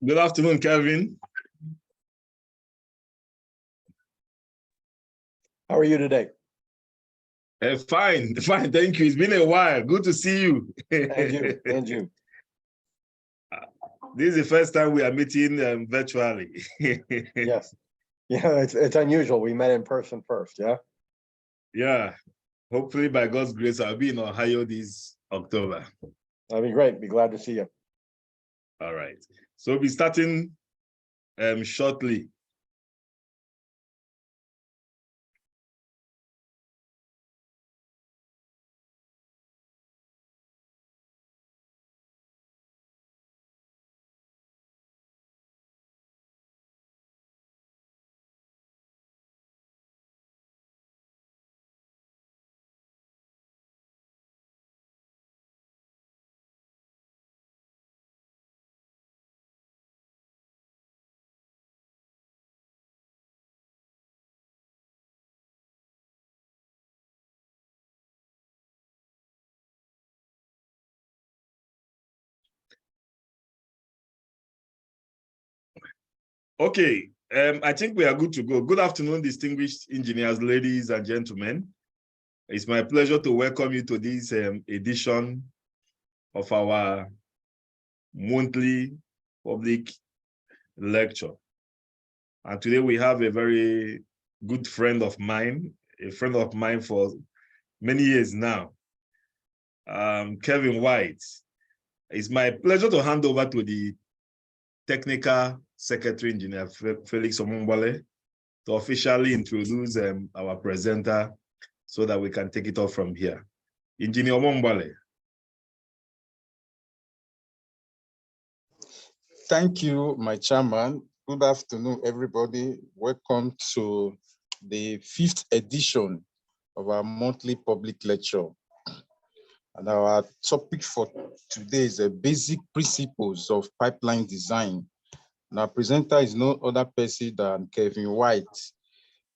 Good afternoon, Kevin. How are you today? Fine, fine, thank you. It's been a while. Good to see you. And you, and you. This is the first time we are meeting virtually. Yes. Yeah, it's unusual. We met in person first, yeah? Yeah. Hopefully, by God's grace, I'll be in Ohio this October. That'd be great. Be glad to see you. All right. So we'll be starting shortly. Okay, I think we are good to go. Good afternoon, distinguished engineers, ladies and gentlemen. It's my pleasure to welcome you to this edition of our monthly public lecture. And today we have a very good friend of mine, for many years now, Kevin White. It's my pleasure to hand over to the Technical Secretary Engineer Felix Omongbale to officially introduce our presenter so that we can take it off from here. Engineer Omongbale. Thank you, my chairman. Good afternoon, everybody. Welcome to the 5th edition of our monthly public lecture. And our topic for today is the basic principles of pipeline design. And our presenter is no other person than Kevin White,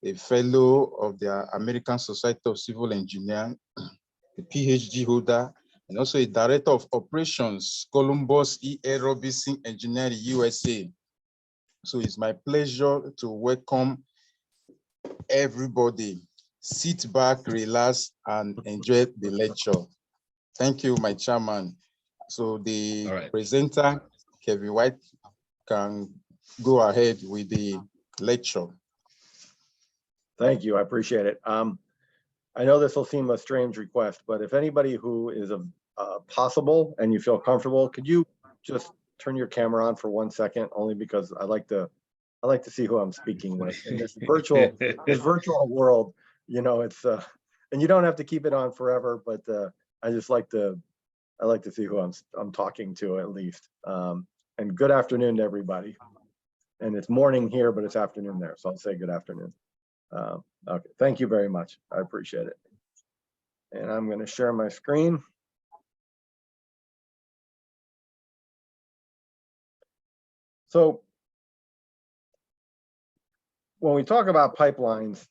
a fellow of the American Society of Civil Engineers, a PhD holder, and also a director of operations, Columbus E.A. Robinson Engineering, USA. So it's my pleasure to welcome everybody. Sit back, relax, and enjoy the lecture. Thank you, my chairman. So the presenter, Kevin White, can go ahead with the lecture. Thank you, I appreciate it. I know this will seem a strange request, but if anybody who is possible and you feel comfortable, could you just turn your camera on for 1 second, only because I like to see who I'm speaking with in this virtual world. You know, it's and you don't have to keep it on forever, but I like to see who I'm talking to at least. And good afternoon to everybody. And it's morning here, but it's afternoon there, so I'll say good afternoon. Okay, thank you very much. I appreciate it. And I'm going to share my screen. So when we talk about pipelines,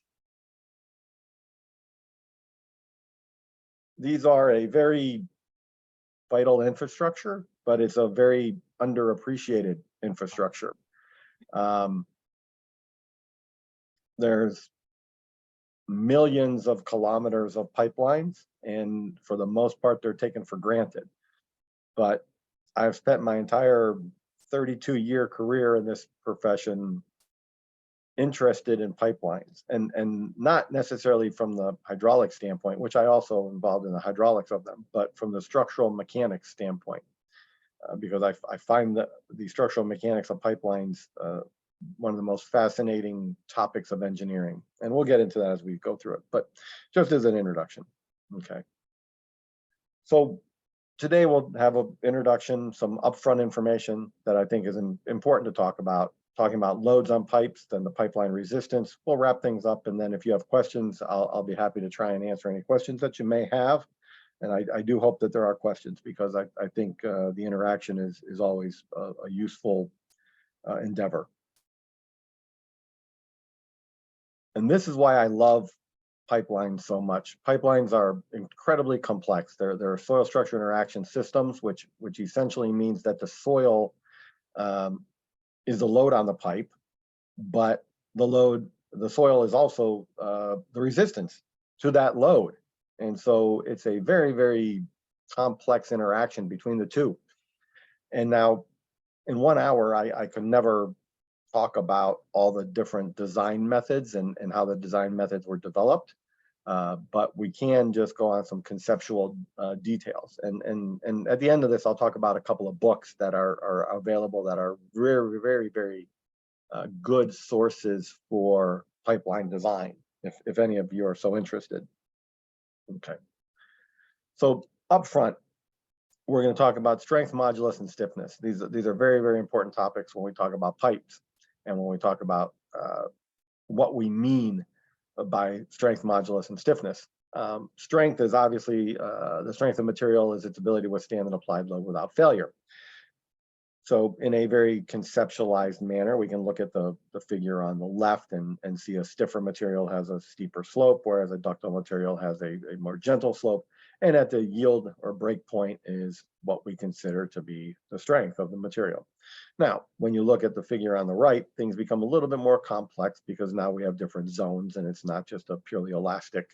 these are a very vital infrastructure, but it's a very underappreciated infrastructure. There's millions of kilometers of pipelines, and for the most part, they're taken for granted. But I've spent my entire 32-year career in this profession interested in pipelines, and not necessarily from the hydraulic standpoint, which I also involved in the hydraulics of them, but from the structural mechanics standpoint, because I find that the structural mechanics of pipelines one of the most fascinating topics of engineering. And we'll get into that as we go through it, but just as an introduction. Okay. So today we'll have an introduction, some upfront information that I think is important to talk about, talking about loads on pipes, then the pipeline resistance. We'll wrap things up, and then if you have questions, I'll be happy to try and answer any questions that you may have. And I do hope that there are questions, because I think the interaction is always a useful endeavor. And this is why I love pipelines so much. Pipelines are incredibly complex. They're soil structure interaction systems, which essentially means that the soil is the load on the pipe, but the soil is also the resistance to that load. And so it's a very, very complex interaction between the two. And now in 1 hour, I could never talk about all the different design methods and how the design methods were developed. But we can just go on some conceptual details. And at the end of this, I'll talk about a couple of books that are available that are very, very, very good sources for pipeline design, if any of you are so interested. Okay. So up front, we're going to talk about strength, modulus, and stiffness. These are very, very important topics when we talk about pipes and when we talk about what we mean by strength, modulus, and stiffness. Strength is obviously, the strength of material is its ability to withstand an applied load without failure. So in a very conceptualized manner, we can look at the figure on the left and see a stiffer material has a steeper slope, whereas a ductile material has a more gentle slope. And at the yield or break point is what we consider to be the strength of the material. Now, when you look at the figure on the right, things become a little bit more complex because now we have different zones and it's not just a purely elastic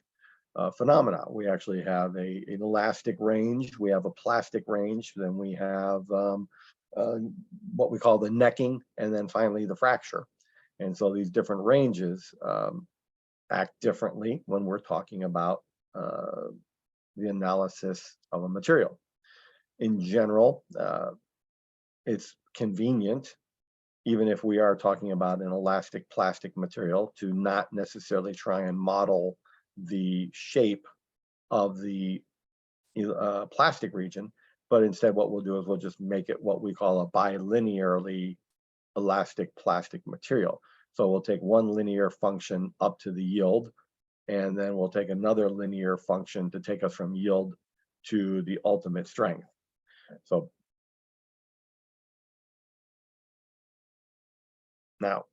phenomena. We actually have an elastic range, we have a plastic range, then we have what we call the necking, and then finally the fracture. And so these different ranges act differently when we're talking about the analysis of a material. In general, it's convenient, even if we are talking about an elastic plastic material, to not necessarily try and model the shape of the plastic region, but instead what we'll do is we'll just make it what we call a bilinearly elastic plastic material. So we'll take one linear function up to the yield, and then we'll take another linear function to take us from yield to the ultimate strength. So now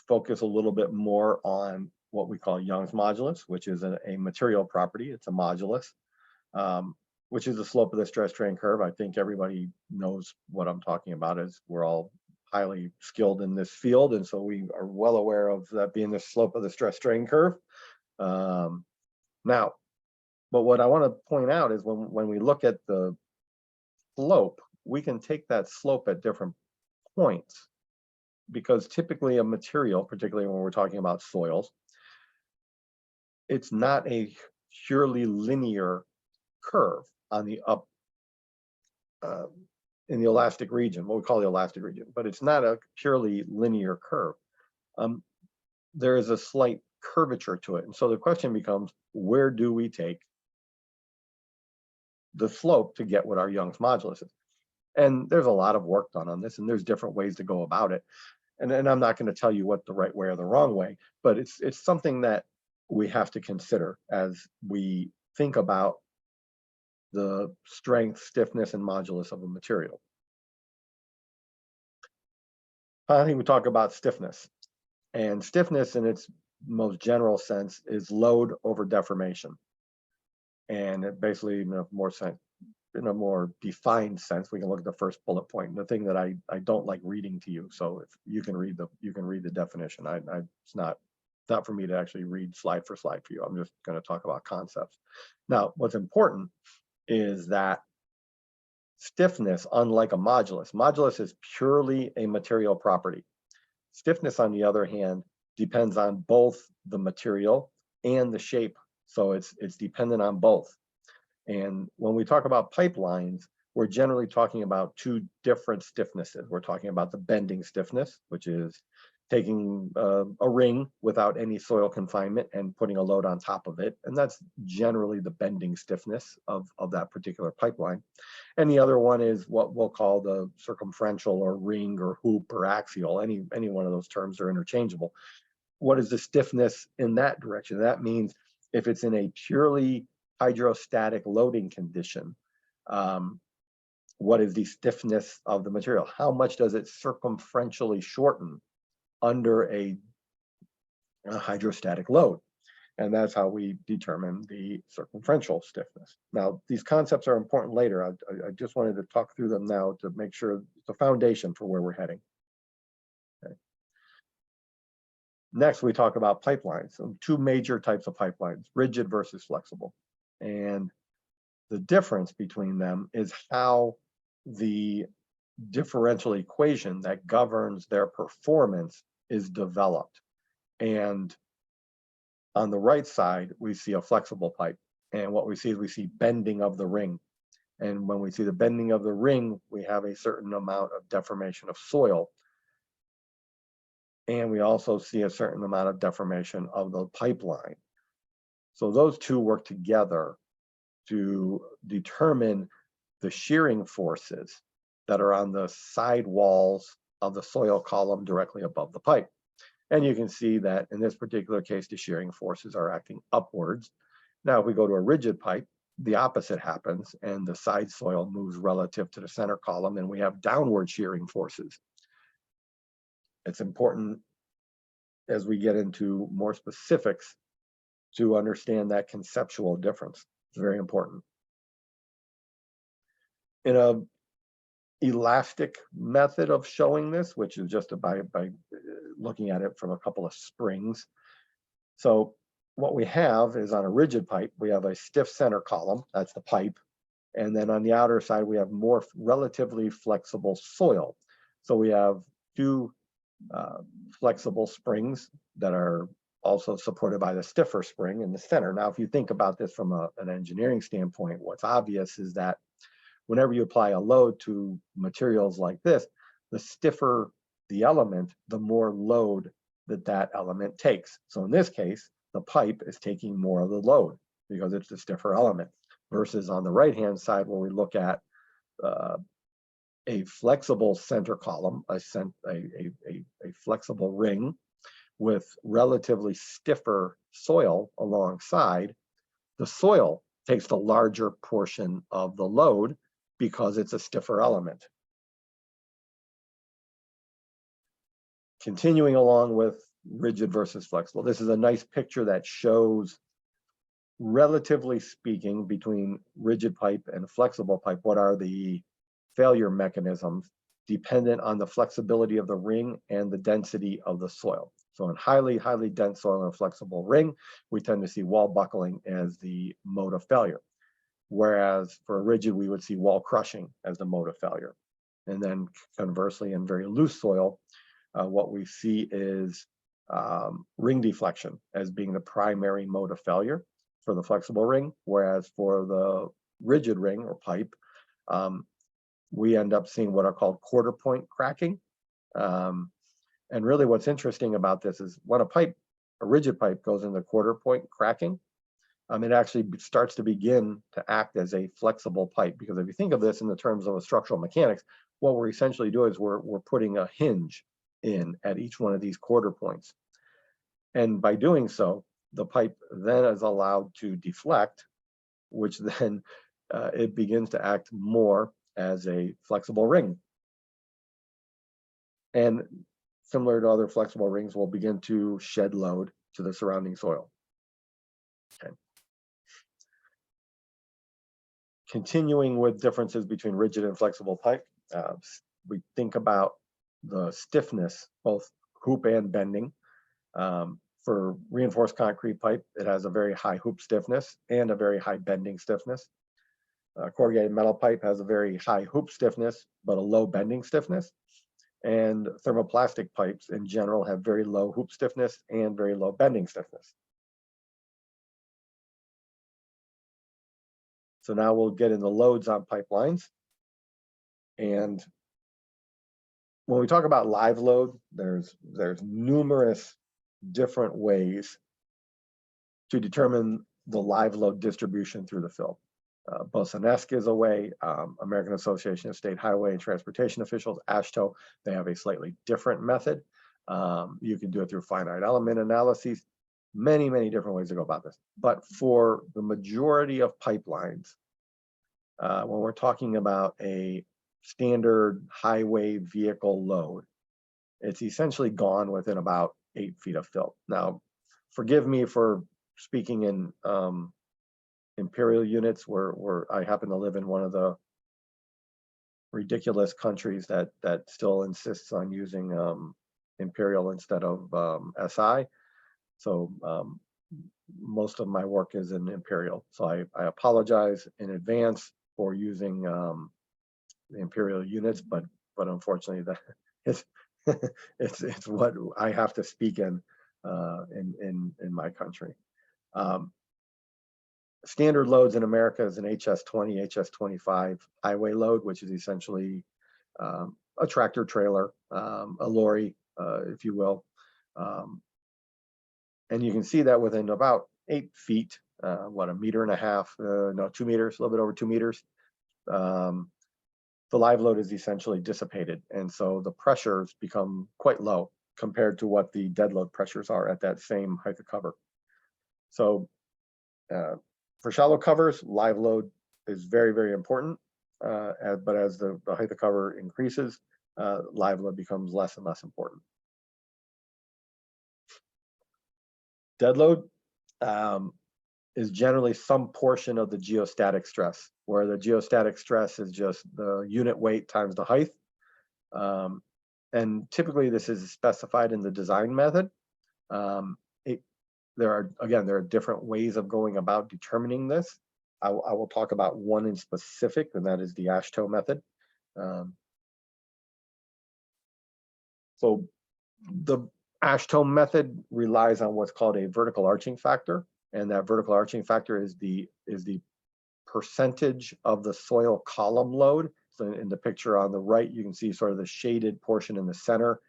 focus a little bit more on what we call Young's modulus, which is a material property. It's a modulus, which is the slope of the stress strain curve. I think everybody knows what I'm talking about, as we're all highly skilled in this field, and so we are well aware of that being the slope of the stress strain curve. Now, but what I want to point out is when we look at the slope, we can take that slope at different points, because typically a material, particularly when we're talking about soils, it's not a purely linear curve on the up in the elastic region, what we call the elastic region, but it's not a purely linear curve. There is a slight curvature to it. And so the question becomes, where do we take the slope to get what our Young's modulus is? And there's a lot of work done on this, and there's different ways to go about it. And I'm not going to tell you what the right way or the wrong way, but it's something that we have to consider as we think about the strength, stiffness, and modulus of a material. Finally, we talk about stiffness. And stiffness in its most general sense is load over deformation. And it basically, in a more defined sense, we can look at the first bullet point. And the thing that I don't like reading to you, so if you can read the definition. It's not for me to actually read slide for slide for you. I'm just going to talk about concepts. Now, what's important is that stiffness, unlike a modulus is purely a material property. Stiffness, on the other hand, depends on both the material and the shape. So it's dependent on both. And when we talk about pipelines, we're generally talking about two different stiffnesses. We're talking about the bending stiffness, which is taking a ring without any soil confinement and putting a load on top of it. And that's generally the bending stiffness of that particular pipeline. And the other one is what we'll call the circumferential or ring or hoop or axial. Any one of those terms are interchangeable. What is the stiffness in that direction? That means if it's in a purely hydrostatic loading condition, what is the stiffness of the material? How much does it circumferentially shorten under a hydrostatic load? And that's how we determine the circumferential stiffness. Now, these concepts are important later. I just wanted to talk through them now to make sure it's a foundation for where we're heading. Okay. Next, we talk about pipelines. So two major types of pipelines, rigid versus flexible. And the difference between them is how the differential equation that governs their performance is developed. And on the right side, we see a flexible pipe. And what we see is we see bending of the ring. And when we see the bending of the ring, we have a certain amount of deformation of soil. And we also see a certain amount of deformation of the pipeline. So those two work together to determine the shearing forces that are on the side walls of the soil column directly above the pipe. And you can see that in this particular case, the shearing forces are acting upwards. Now, if we go to a rigid pipe, the opposite happens and the side soil moves relative to the center column and we have downward shearing forces. It's important as we get into more specifics to understand that conceptual difference. It's very important. In a elastic method of showing this, which is just by looking at it from a couple of springs. So what we have is on a rigid pipe, we have a stiff center column, that's the pipe. And then on the outer side, we have more relatively flexible soil. So we have two flexible springs that are also supported by the stiffer spring in the center. Now, if you think about this from an engineering standpoint, what's obvious is that whenever you apply a load to materials like this, the stiffer the element, the more load that element takes. So in this case, the pipe is taking more of the load because it's the stiffer element, versus on the right-hand side where we look at a flexible center column, a flexible ring with relatively stiffer soil alongside, the soil takes the larger portion of the load because it's a stiffer element. Continuing along with rigid versus flexible, this is a nice picture that shows, relatively speaking, between rigid pipe and flexible pipe, what are the failure mechanisms dependent on the flexibility of the ring and the density of the soil. So in highly dense soil and a flexible ring, we tend to see wall buckling as the mode of failure. Whereas for a rigid, we would see wall crushing as the mode of failure. And then conversely, in very loose soil, what we see is ring deflection as being the primary mode of failure for the flexible ring. Whereas for the rigid ring or pipe, we end up seeing what are called quarter point cracking. And really what's interesting about this is when a rigid pipe goes into quarter point cracking, it actually starts to begin to act as a flexible pipe. Because if you think of this in the terms of a structural mechanics, what we're essentially doing is we're putting a hinge in at each one of these quarter points. And by doing so, the pipe then is allowed to deflect, which then it begins to act more as a flexible ring. And similar to other flexible rings, will begin to shed load to the surrounding soil. Okay. Continuing with differences between rigid and flexible pipe, we think about the stiffness, both hoop and bending. For reinforced concrete pipe, it has a very high hoop stiffness and a very high bending stiffness. Corrugated metal pipe has a very high hoop stiffness, but a low bending stiffness. And thermoplastic pipes in general have very low hoop stiffness and very low bending stiffness. So now we'll get into loads on pipelines. And when we talk about live load, there's numerous different ways to determine the live load distribution through the fill. Bosanesque is a way, American Association of State Highway and Transportation Officials, AASHTO, they have a slightly different method. You can do it through finite element analyses, many different ways to go about this. But for the majority of pipelines, when we're talking about a standard highway vehicle load, it's essentially gone within about 8 feet of fill. Now, forgive me for speaking in imperial units, where I happen to live in one of the ridiculous countries that still insists on using imperial instead of SI. So most of my work is in imperial. So I apologize in advance for using the imperial units, but unfortunately that is it's what I have to speak in my country. Standard loads in America is an HS20, HS25 highway load, which is essentially a tractor trailer, a lorry, if you will. And you can see that within about 8 feet, what, 1.5 meters, no, 2 meters, a little bit over 2 meters. The live load is essentially dissipated. And so the pressures become quite low compared to what the dead load pressures are at that same height of cover. So for shallow covers, live load is very, very important. But as the height of cover increases, live load becomes less and less important. Dead load is generally some portion of the geostatic stress, where the geostatic stress is just the unit weight times the height. And typically this is specified in the design method. There are different ways of going about determining this. I will talk about one in specific, and that is the AASHTO method. So the AASHTO method relies on what's called a vertical arching factor, and that vertical arching factor is the percentage of the soil column load. So in the picture on the right, you can see sort of the shaded portion in the center,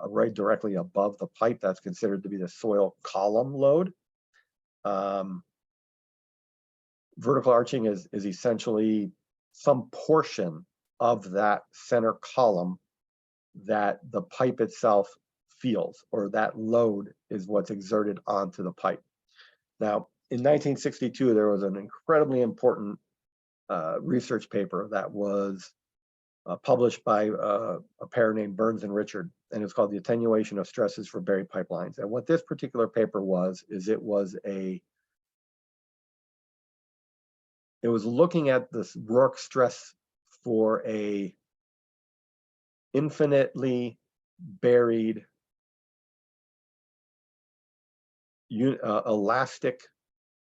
right directly above the pipe. That's considered to be the soil column load. Vertical arching is essentially some portion of that center column that the pipe itself feels, or that load is what's exerted onto the pipe. Now, in 1962, there was an incredibly important research paper that was published by a pair named Burns and Richard, and it's called The Attenuation of Stresses for Buried Pipelines. And what this particular paper was, is it was looking at this Rourke stress for a infinitely buried elastic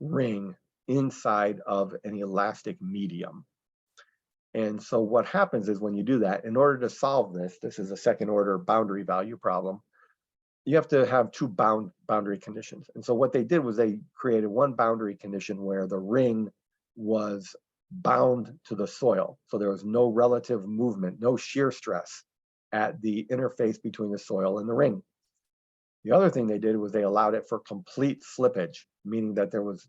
ring inside of an elastic medium. And so what happens is when you do that, in order to solve this, this is a second order boundary value problem, you have to have two boundary conditions. And so what they did was they created one boundary condition where the ring was bound to the soil. So there was no relative movement, no shear stress at the interface between the soil and the ring. The other thing they did was they allowed it for complete slippage, meaning that there was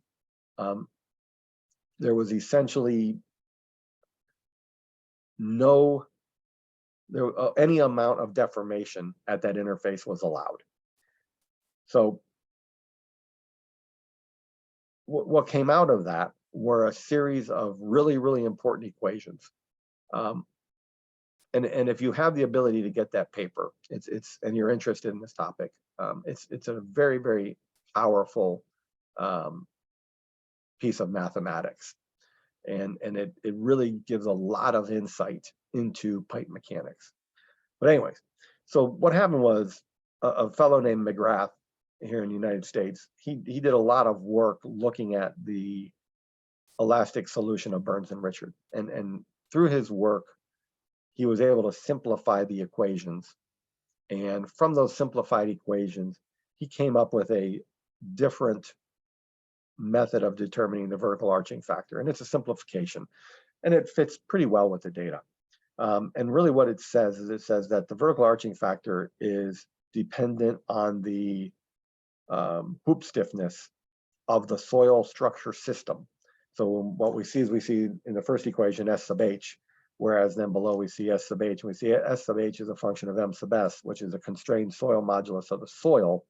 essentially any amount of deformation at that interface was allowed. So what came out of that were a series of really, really important equations. And if you have the ability to get that paper, and you're interested in this topic, it's a very, very powerful piece of mathematics. And it really gives a lot of insight into pipe mechanics. But anyways, so what happened was a fellow named McGrath here in the United States, he did a lot of work looking at the elastic solution of Burns and Richard. And through his work, he was able to simplify the equations. And from those simplified equations, he came up with a different method of determining the vertical arching factor. And it's a simplification, and it fits pretty well with the data. And really what it says is, it says that the vertical arching factor is dependent on the hoop stiffness of the soil structure system. So what we see is, we see in the first equation S sub H, whereas then below we see S sub H, and we see S sub H is a function of M sub S, which is a constrained soil modulus of the soil,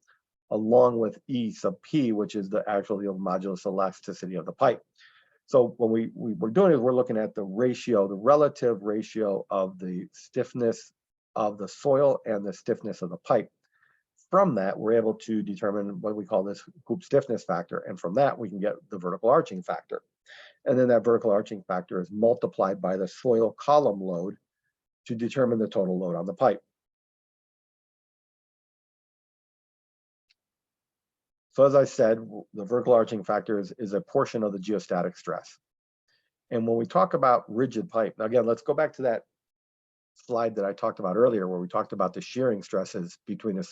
along with E sub P, which is the actual yield modulus elasticity of the pipe. So what we're doing is we're looking at the ratio, the relative ratio of the stiffness of the soil and the stiffness of the pipe from that, we're able to determine what we call this hoop stiffness factor. And from that, we can get the vertical arching factor. And then that vertical arching factor is multiplied by the soil column load to determine the total load on the pipe. So as I said, the vertical arching factor is a portion of the geostatic stress. And when we talk about rigid pipe, now again, let's go back to that slide that I talked about earlier, where we talked about the shearing stresses between the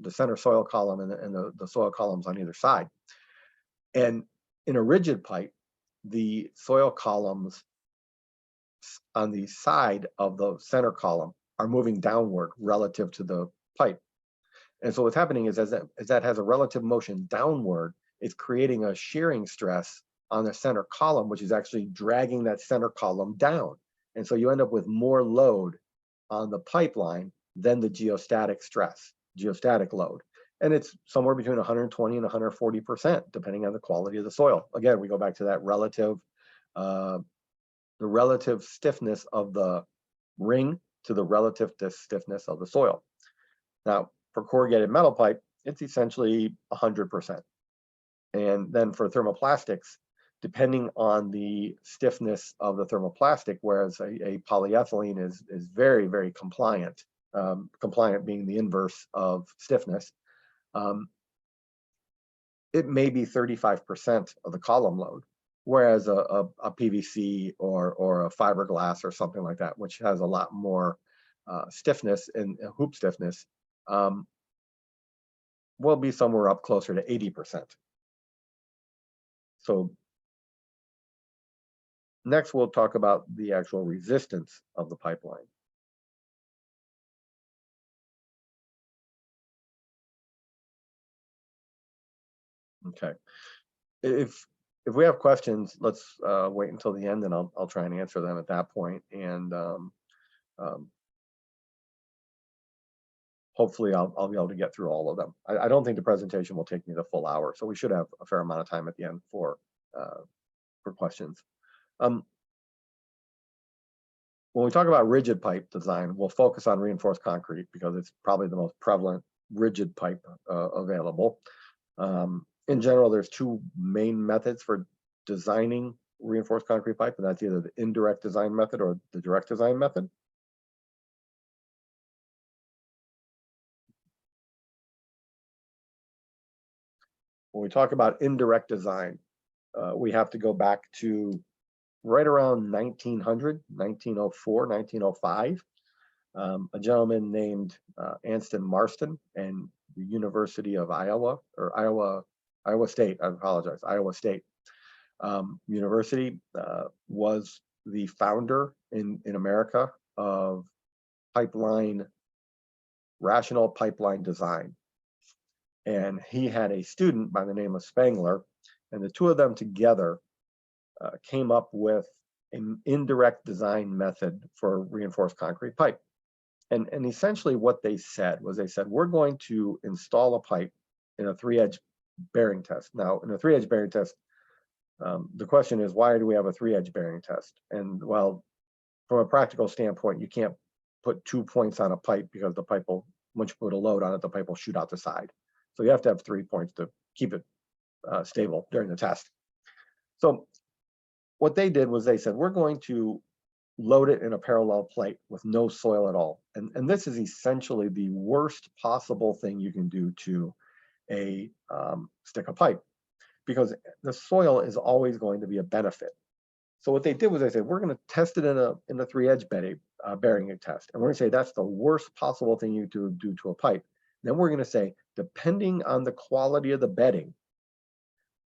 center soil column and the soil columns on either side. And in a rigid pipe, the soil columns on the side of the center column are moving downward relative to the pipe. And so what's happening is as that has a relative motion downward, it's creating a shearing stress on the center column, which is actually dragging that center column down. And so you end up with more load on the pipeline than the geostatic stress, geostatic load. And it's somewhere between 120 and 140%, depending on the quality of the soil. Again, we go back to that relative, the relative stiffness of the ring to the relative stiffness of the soil. Now, for corrugated metal pipe, it's essentially 100%. And then for thermoplastics, depending on the stiffness of the thermoplastic, whereas a polyethylene is very, very compliant, compliant being the inverse of stiffness, it may be 35% of the column load, whereas a PVC or a fiberglass or something like that, which has a lot more stiffness and hoop stiffness, will be somewhere up closer to 80%. So next, we'll talk about the actual resistance of the pipeline. Okay. If we have questions, let's wait until the end, and I'll try and answer them at that point. And hopefully I'll be able to get through all of them. I don't think the presentation will take me the full hour, so we should have a fair amount of time at the end for questions. When we talk about rigid pipe design, we'll focus on reinforced concrete because it's probably the most prevalent rigid pipe available. In general, there's two main methods for designing reinforced concrete pipe, and that's either the indirect design method or the direct design method. When we talk about indirect design, we have to go back to right around 1900, 1904, 1905. A gentleman named Anston Marston and the University of Iowa, or Iowa State, I apologize, Iowa State University was the founder in America of rational pipeline design. And he had a student by the name of Spangler, and the two of them together came up with an indirect design method for reinforced concrete pipe. And essentially what they said was, we're going to install a pipe in a 3-edge bearing test. Now, in a 3-edge bearing test, the question is, why do we have a 3-edge bearing test? And well, from a practical standpoint, you can't put 2 points on a pipe because the pipe will, once you put a load on it, the pipe will shoot out the side. So you have to have 3 points to keep it stable during the test. So what they did was they said, we're going to load it in a parallel plate with no soil at all. And this is essentially the worst possible thing you can do to a stick of pipe, because the soil is always going to be a benefit. So what they did was they said, we're going to test it in a 3-edge bearing test. And we're going to say that's the worst possible thing you do to a pipe. Then we're going to say, depending on the quality of the bedding,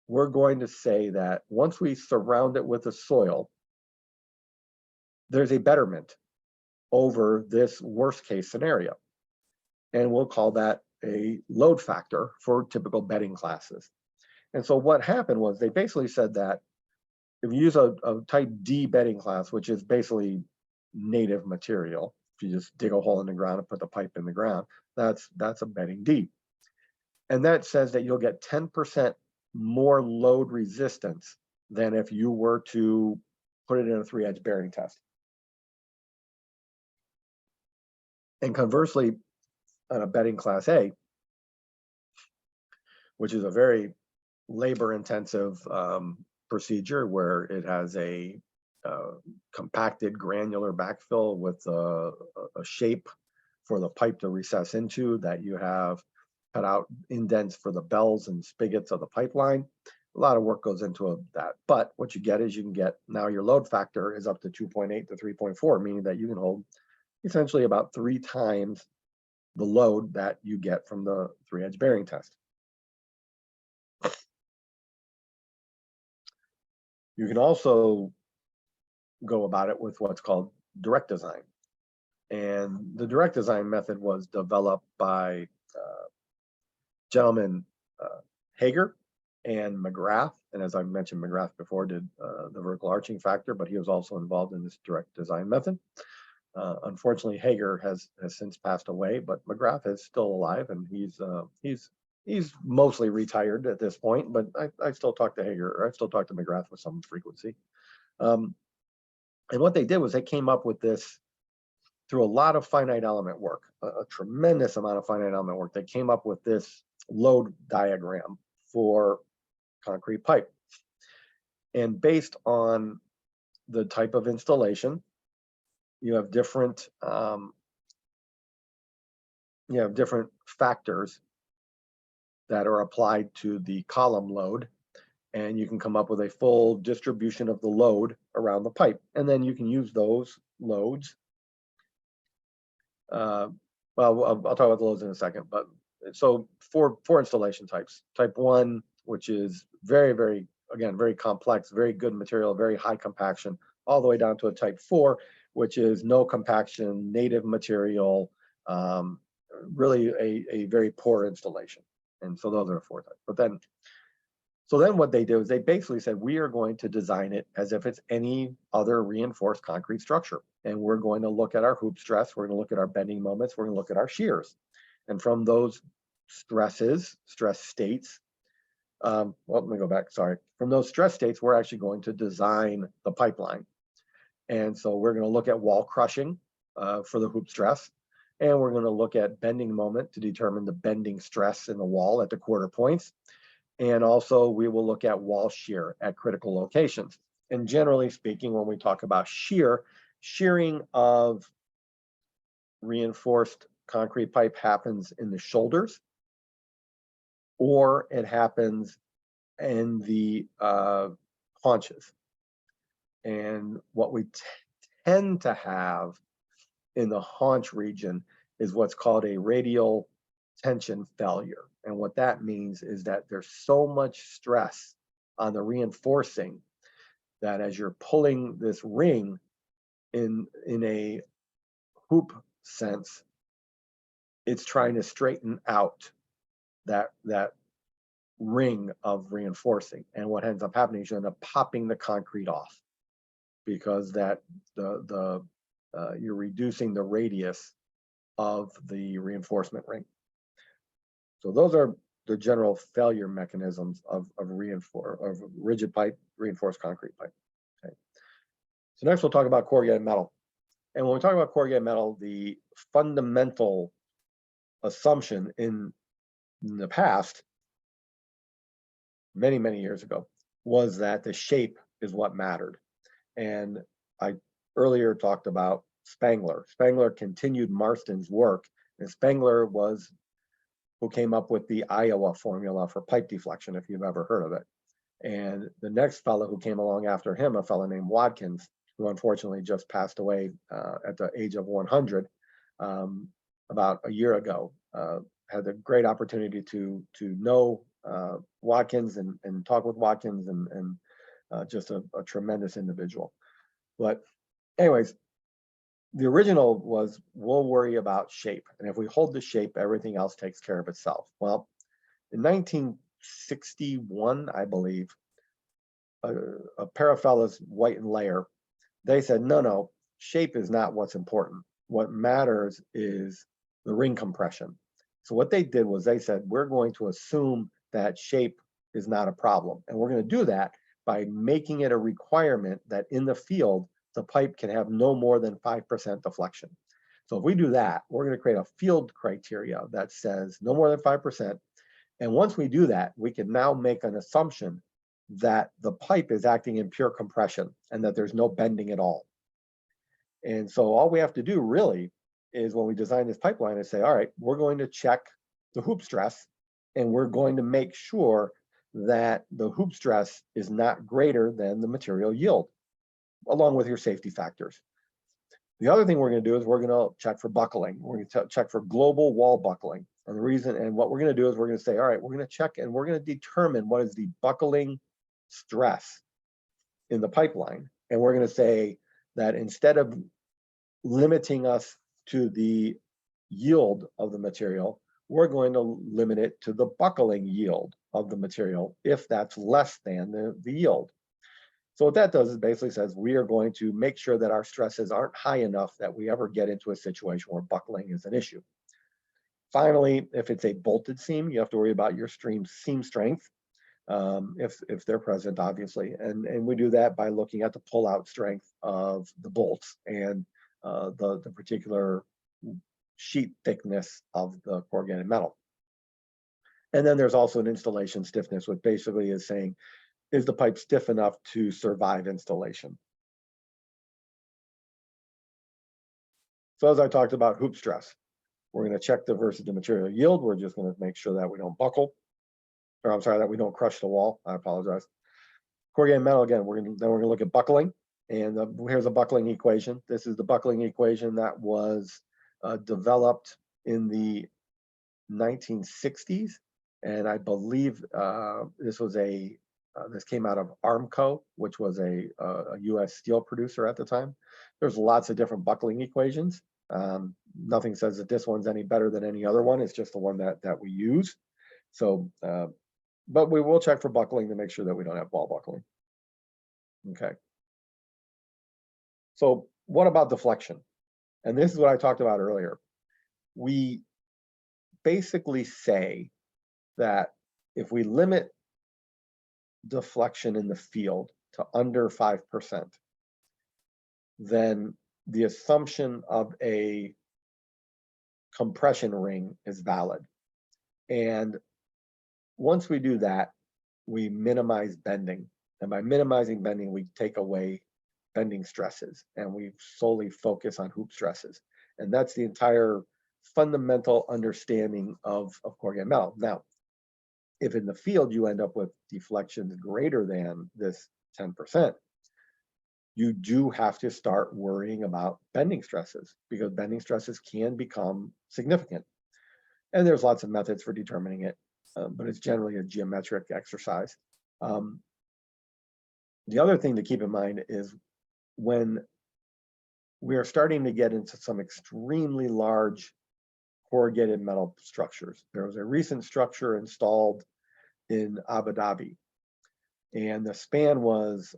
we're going to say that once we surround it with the soil, there's a betterment over this worst case scenario. And we'll call that a load factor for typical bedding classes. And so what happened was they basically said that if you use a type D bedding class, which is basically native material, if you just dig a hole in the ground and put the pipe in the ground, that's a bedding D. And that says that you'll get 10% more load resistance than if you were to put it in a 3-edge bearing test. And conversely, on a bedding class A, which is a very labor-intensive procedure where it has a compacted granular backfill with a shape for the pipe to recess into, that you have cut out indents for the bells and spigots of the pipeline. A lot of work goes into that, but what you get is you can get, now your load factor is up to 2.8 to 3.4, meaning that you can hold essentially about 3 times the load that you get from the 3-edge bearing test. You can also go about it with what's called direct design. And the direct design method was developed by gentlemen Hager and McGrath. And as I mentioned, McGrath before did the vertical arching factor, but he was also involved in this direct design method. Unfortunately, Hager has since passed away, but McGrath is still alive, and he's mostly retired at this point. But I still talk to Hager, or I still talk to McGrath with some frequency. And what they did was they came up with this through a lot of finite element work, a tremendous amount of finite element work. They came up with this load diagram for concrete pipe. And based on the type of installation, you have different factors that are applied to the column load, and you can come up with a full distribution of the load around the pipe. And then you can use those loads. Well, I'll talk about the loads in a second, but so four installation types. Type 1, which is very complex, very good material, very high compaction, all the way down to a type 4, which is no compaction, native material, really a very poor installation. And so those are 4 types. But then, so then what they did was they basically said, we are going to design it as if it's any other reinforced concrete structure. And we're going to look at our hoop stress, we're going to look at our bending moments, we're going to look at our shears. And from those stress states, well, let me go back, sorry. From those stress states, we're actually going to design the pipeline. And so we're going to look at wall crushing for the hoop stress. And we're going to look at bending moment to determine the bending stress in the wall at the quarter points. And also we will look at wall shear at critical locations. And generally speaking, when we talk about shearing of reinforced concrete pipe happens in the shoulders, or it happens in the haunches. And what we tend to have in the haunch region is what's called a radial tension failure. And what that means is that there's so much stress on the reinforcing that as you're pulling this ring in a hoop sense, it's trying to straighten out that ring of reinforcing. And what ends up happening is you end up popping the concrete off, because that you're reducing the radius of the reinforcement ring. So those are the general failure mechanisms of rigid pipe, reinforced concrete pipe. Okay. So next we'll talk about corrugated metal. And when we talk about corrugated metal, the fundamental assumption in the past, many years ago, was that the shape is what mattered. And I earlier talked about Spangler. Spangler continued Marston's work, and Spangler was who came up with the Iowa formula for pipe deflection, if you've ever heard of it. And the next fellow who came along after him, a fellow named Watkins, who unfortunately just passed away at the age of 100 about a year ago, had a great opportunity to know Watkins and talk with Watkins, and just a tremendous individual. But anyways, the original was, we'll worry about shape. And if we hold the shape, everything else takes care of itself. Well, in 1961, I believe, a pair of fellows, White and Layer, they said, no, shape is not what's important. What matters is the ring compression. So what they did was they said, we're going to assume that shape is not a problem. And we're going to do that by making it a requirement that in the field, the pipe can have no more than 5% deflection. So if we do that, we're going to create a field criteria that says no more than 5%. And once we do that, we can now make an assumption that the pipe is acting in pure compression and that there's no bending at all. And so all we have to do really is when we design this pipeline is say, all right, we're going to check the hoop stress and we're going to make sure that the hoop stress is not greater than the material yield, along with your safety factors. The other thing we're going to do is we're going to check for buckling. We're going to check for global wall buckling. And the reason, and what we're going to do is we're going to say, all right, we're going to check and we're going to determine what is the buckling stress in the pipeline. And we're going to say that instead of limiting us to the yield of the material, we're going to limit it to the buckling yield of the material if that's less than the yield. So what that does is basically says we are going to make sure that our stresses aren't high enough that we ever get into a situation where buckling is an issue. Finally, if it's a bolted seam, you have to worry about your seam strength if they're present, obviously. And we do that by looking at the pull-out strength of the bolts and the particular sheet thickness of the corrugated metal. And then there's also an installation stiffness, which basically is saying, is the pipe stiff enough to survive installation? So as I talked about hoop stress, we're going to check the versus the material yield. We're just going to make sure that we don't buckle, or I'm sorry, that we don't crush the wall. I apologize. Corrugated metal, again, we're going to look at buckling. And here's a buckling equation. This is the buckling equation that was developed in the 1960s. And I believe this came out of Armco, which was a US steel producer at the time. There's lots of different buckling equations. Nothing says that this one's any better than any other one. It's just the one that we use. So, but we will check for buckling to make sure that we don't have ball buckling. Okay. So what about deflection? And this is what I talked about earlier. We basically say that if we limit deflection in the field to under 5%, then the assumption of a compression ring is valid. And once we do that, we minimize bending. And by minimizing bending, we take away bending stresses and we solely focus on hoop stresses. And that's the entire fundamental understanding of corrugated metal. Now, if in the field you end up with deflections greater than this 10%, you do have to start worrying about bending stresses because bending stresses can become significant. And there's lots of methods for determining it, but it's generally a geometric exercise. The other thing to keep in mind is when we are starting to get into some extremely large corrugated metal structures. There was a recent structure installed in Abu Dhabi, and the span was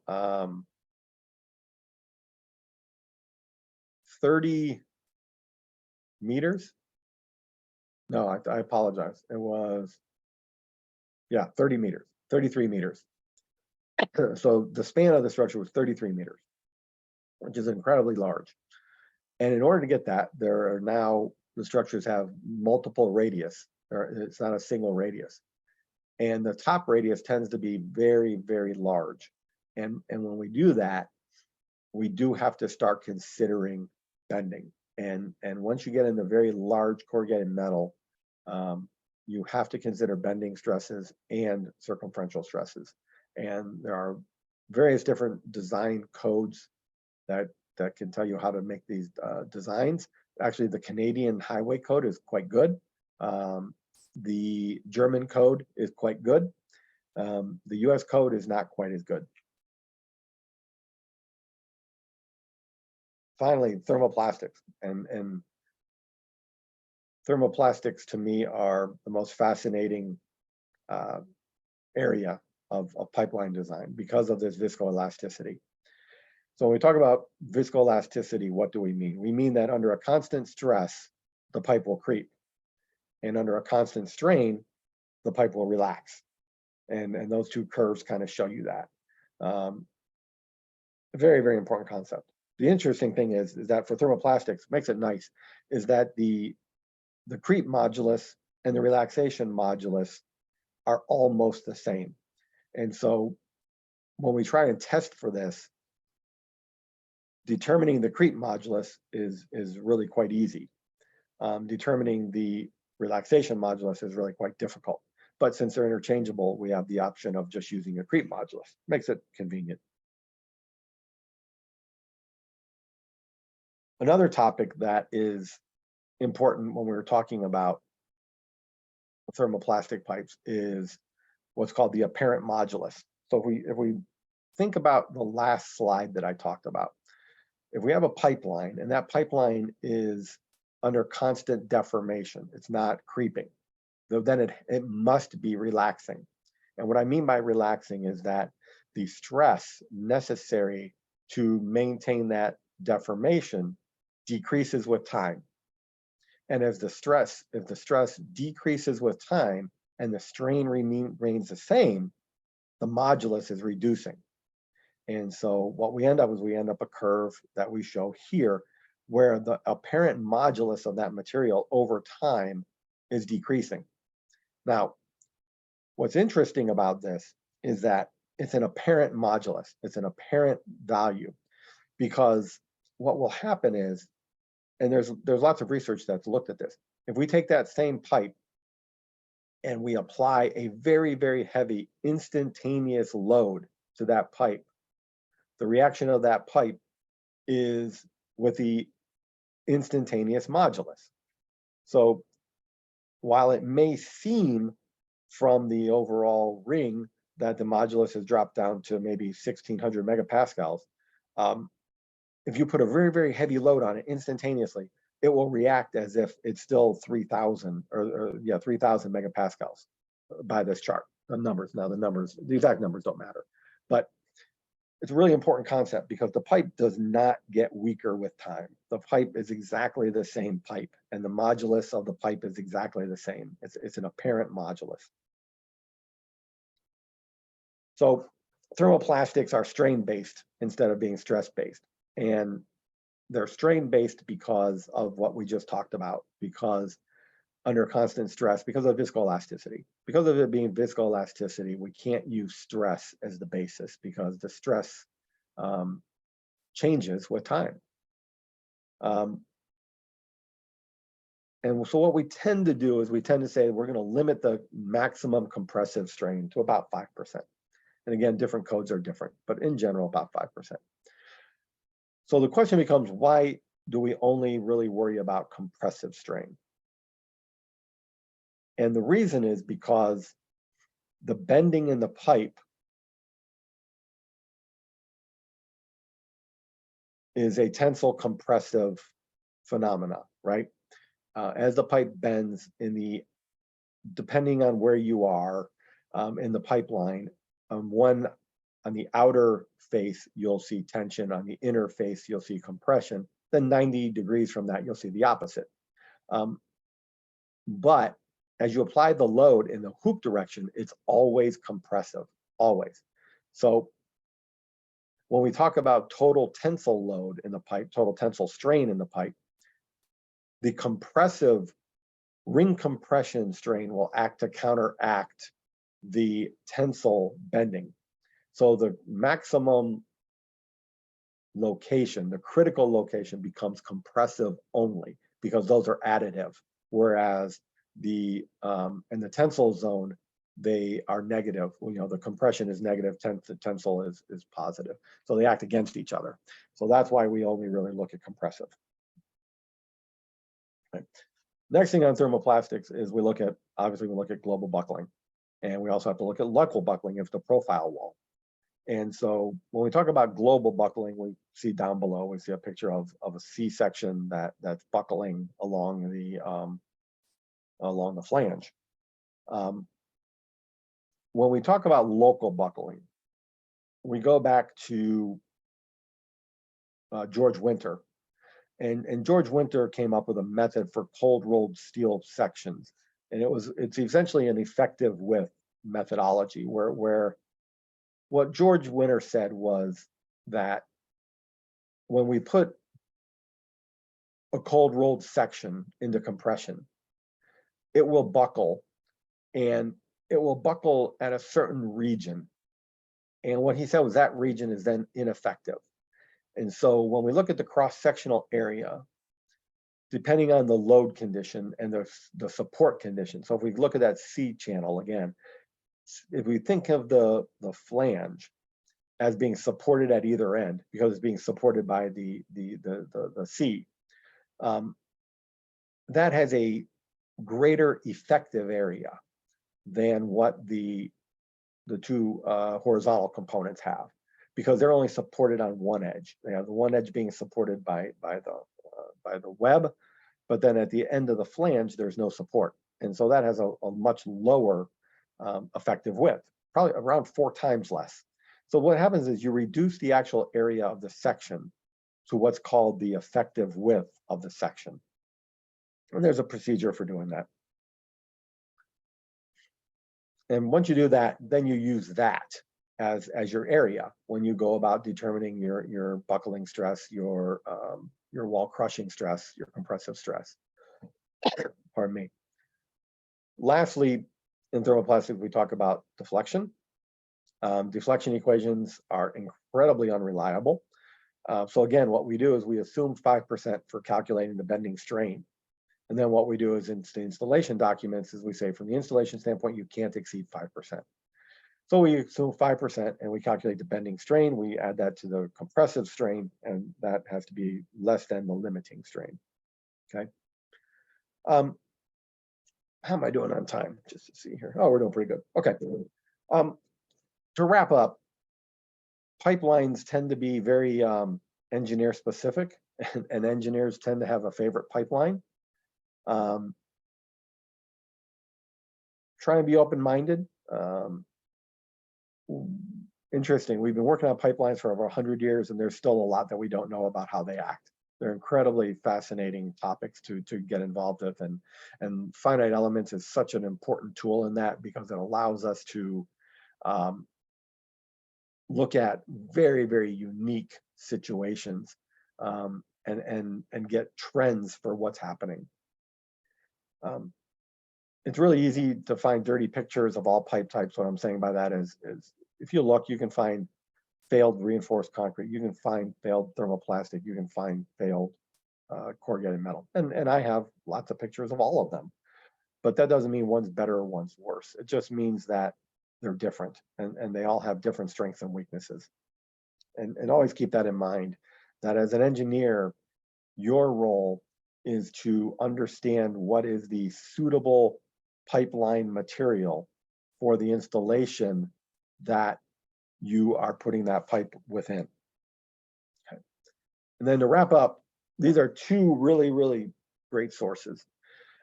30 meters. No, I apologize. It was, yeah, 30 meters, 33 meters. So the span of the structure was 33 meters, which is incredibly large. And in order to get that, there are now, the structures have multiple radius, or it's not a single radius. And the top radius tends to be very, very large. And when we do that, we do have to start considering bending. And once you get into very large corrugated metal, you have to consider bending stresses and circumferential stresses. And there are various different design codes that can tell you how to make these designs. Actually, the Canadian Highway Code is quite good. The German code is quite good. The US code is not quite as good. Finally, thermoplastics. And thermoplastics to me are the most fascinating area of pipeline design because of this viscoelasticity. So when we talk about viscoelasticity, what do we mean? We mean that under a constant stress, the pipe will creep. And under a constant strain, the pipe will relax. And those two curves kind of show you that. A very, very important concept. The interesting thing is that for thermoplastics, makes it nice, is that the creep modulus and the relaxation modulus are almost the same. And so when we try and test for this, determining the creep modulus is really quite easy. Determining the relaxation modulus is really quite difficult. But since they're interchangeable, we have the option of just using a creep modulus. Makes it convenient. Another topic that is important when we were talking about thermoplastic pipes is what's called the apparent modulus. So if we think about the last slide that I talked about, if we have a pipeline and that pipeline is under constant deformation, it's not creeping, then it must be relaxing. And what I mean by relaxing is that the stress necessary to maintain that deformation decreases with time. And if the stress decreases with time and the strain remains the same, the modulus is reducing. And so what we end up is we end up a curve that we show here where the apparent modulus of that material over time is decreasing. Now, what's interesting about this is that it's an apparent modulus, it's an apparent value, because what will happen is, and there's lots of research that's looked at this, if we take that same pipe and we apply a very, very heavy instantaneous load to that pipe, the reaction of that pipe is with the instantaneous modulus. So while it may seem from the overall ring that the modulus has dropped down to maybe 1600 megapascals, if you put a very, very heavy load on it instantaneously, it will react as if it's still 3000 3000 megapascals by this chart. The numbers, the exact numbers don't matter, but it's a really important concept because the pipe does not get weaker with time. The pipe is exactly the same pipe, and the modulus of the pipe is exactly the same. It's an apparent modulus. So thermoplastics are strain-based instead of being stress-based. And they're strain-based because of what we just talked about, because under constant stress, because of viscoelasticity. Because of it being viscoelasticity, we can't use stress as the basis because the stress changes with time. And so what we tend to do is we tend to say we're going to limit the maximum compressive strain to about 5%. And again, different codes are different, but in general, about 5%. So the question becomes, why do we only really worry about compressive strain? And the reason is because the bending in the pipe is a tensile compressive phenomena, right? As the pipe bends depending on where you are in the pipeline, on the outer face, you'll see tension. On the inner face, you'll see compression. Then 90 degrees from that, you'll see the opposite. But as you apply the load in the hoop direction, it's always compressive, always. So when we talk about total tensile load in the pipe, total tensile strain in the pipe, the compressive ring compression strain will act to counteract the tensile bending. So the maximum location, the critical location, becomes compressive only because those are additive, whereas in the tensile zone, they are negative. The compression is negative, the tensile is positive. So they act against each other. So that's why we only really look at compressive. Okay. Next thing on thermoplastics is we look at global buckling. And we also have to look at local buckling if the profile wall. And so when we talk about global buckling, we see down below, we see a picture of a C-section that's buckling along the flange. When we talk about local buckling, we go back to George Winter. And George Winter came up with a method for cold rolled steel sections. And it's essentially an effective width methodology where what George Winter said was that when we put a cold rolled section into compression, it will buckle, and it will buckle at a certain region. And what he said was that region is then ineffective. And so when we look at the cross-sectional area, depending on the load condition and the support condition. So if we look at that C channel again, if we think of the flange as being supported at either end, because it's being supported by the C, that has a greater effective area than what the two horizontal components have, because they're only supported on one edge. They have the one edge being supported by the web, but then at the end of the flange, there's no support. And so that has a much lower effective width, probably around 4 times less. So what happens is you reduce the actual area of the section to what's called the effective width of the section. And there's a procedure for doing that. And once you do that, then you use that as your area when you go about determining your buckling stress, your wall crushing stress, your compressive stress. Pardon me. Lastly, in thermoplastic, we talk about deflection. Deflection equations are incredibly unreliable. So again, what we do is we assume 5% for calculating the bending strain. And then what we do is in the installation documents is we say from the installation standpoint, you can't exceed 5%. So we assume 5% and we calculate the bending strain. We add that to the compressive strain, and that has to be less than the limiting strain. Okay. How am I doing on time? Just to see here. Oh, we're doing pretty good. Okay. To wrap up, pipelines tend to be very engineer specific, and engineers tend to have a favorite pipeline. Try and be open-minded. Interesting. We've been working on pipelines for over 100 years, and there's still a lot that we don't know about how they act. They're incredibly fascinating topics to get involved with, and finite elements is such an important tool in that, because it allows us to look at very, very unique situations and get trends for what's happening. It's really easy to find dirty pictures of all pipe types. What I'm saying by that is if you look, you can find failed reinforced concrete, you can find failed thermoplastic, you can find failed corrugated metal. And I have lots of pictures of all of them. But that doesn't mean one's better or one's worse. It just means that they're different, and they all have different strengths and weaknesses. And always keep that in mind, that as an engineer, your role is to understand what is the suitable pipeline material for the installation that you are putting that pipe within. Okay. And then to wrap up, these are 2 really, really great sources.